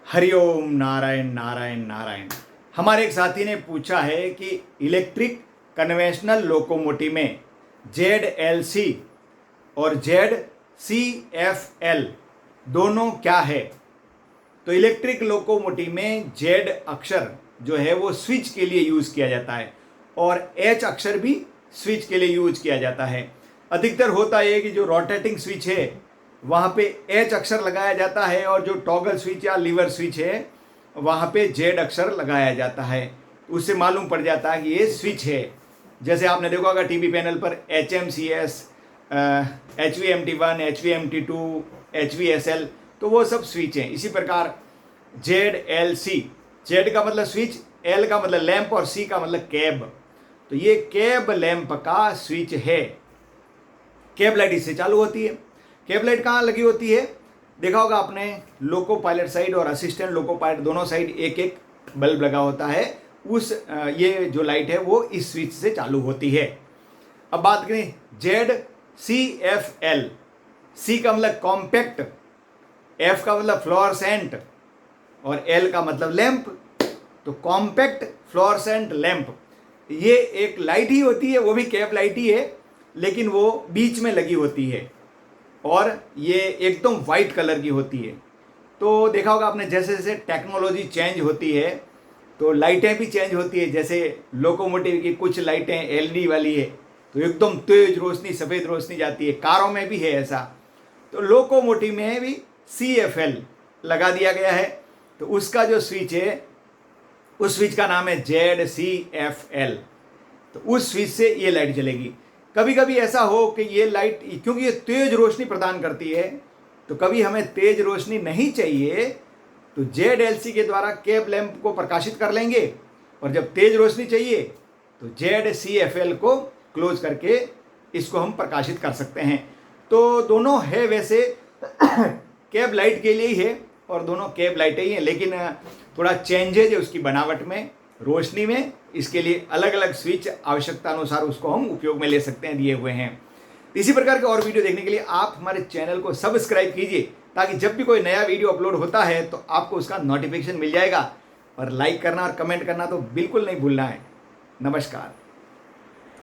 हरिओम नारायण नारायण नारायण। हमारे एक साथी ने पूछा है कि इलेक्ट्रिक कन्वेंशनल लोकोमोटिव में ZLC और ZCFL दोनों क्या है। तो इलेक्ट्रिक लोकोमोटिव में Z अक्षर जो है वो स्विच के लिए यूज़ किया जाता है और H अक्षर भी स्विच के लिए यूज किया जाता है। अधिकतर होता है कि जो रोटेटिंग स्विच है वहाँ पे H अक्षर लगाया जाता है और जो टॉगल स्विच या लीवर स्विच है वहाँ पे Z अक्षर लगाया जाता है। उससे मालूम पड़ जाता है कि ये स्विच है। जैसे आपने देखा होगा टीवी पैनल पर HMCS, HVMT1, HVMT2, HVSL, तो वो सब स्विच हैं। इसी प्रकार ZLC, Z का मतलब स्विच, L का मतलब लैंप और C का मतलब कैब। तो ये कैब लैंप का स्विच है। कैब लाइट इससे चालू होती है। कैब लाइट कहाँ लगी होती है? देखा होगा आपने, लोको पायलट साइड और असिस्टेंट लोको पायलट दोनों साइड एक एक बल्ब लगा होता है। ये जो लाइट है वो इस स्विच से चालू होती है। अब बात करें ZCFL। C का मतलब कॉम्पैक्ट, F का मतलब फ्लोरेसेंट और L का मतलब लैंप। तो कॉम्पैक्ट फ्लोरेसेंट लैंप ये एक लाइट ही होती है, वो भी कैब लाइट ही है, लेकिन वो बीच में लगी होती है और ये एकदम वाइट कलर की होती है। तो देखा होगा आपने, जैसे जैसे टेक्नोलॉजी चेंज होती है तो लाइटें भी चेंज होती है। जैसे लोकोमोटिव की कुछ लाइटें LED वाली है तो एकदम तेज रोशनी, सफ़ेद रोशनी जाती है। कारों में भी है ऐसा। तो लोकोमोटिव में भी CFL लगा दिया गया है। तो उसका जो स्विच है उस स्विच का नाम है ZCFL। तो उस स्विच से ये लाइट जलेगी। कभी कभी ऐसा हो कि ये लाइट, क्योंकि ये तेज रोशनी प्रदान करती है, तो कभी हमें तेज रोशनी नहीं चाहिए तो ZLC के द्वारा कैब लैंप को प्रकाशित कर लेंगे, और जब तेज रोशनी चाहिए तो ZCFL को क्लोज करके इसको हम प्रकाशित कर सकते हैं। तो दोनों है वैसे कैब लाइट के लिए ही है और दोनों कैब लाइटें ही हैं, लेकिन थोड़ा चेंजेज है उसकी बनावट में, रोशनी में। इसके लिए अलग अलग स्विच आवश्यकता अनुसार उसको हम उपयोग में ले सकते हैं, दिए हुए हैं। इसी प्रकार के और वीडियो देखने के लिए आप हमारे चैनल को सब्सक्राइब कीजिए, ताकि जब भी कोई नया वीडियो अपलोड होता है तो आपको उसका नोटिफिकेशन मिल जाएगा। और लाइक करना और कमेंट करना तो बिल्कुल नहीं भूलना है। नमस्कार।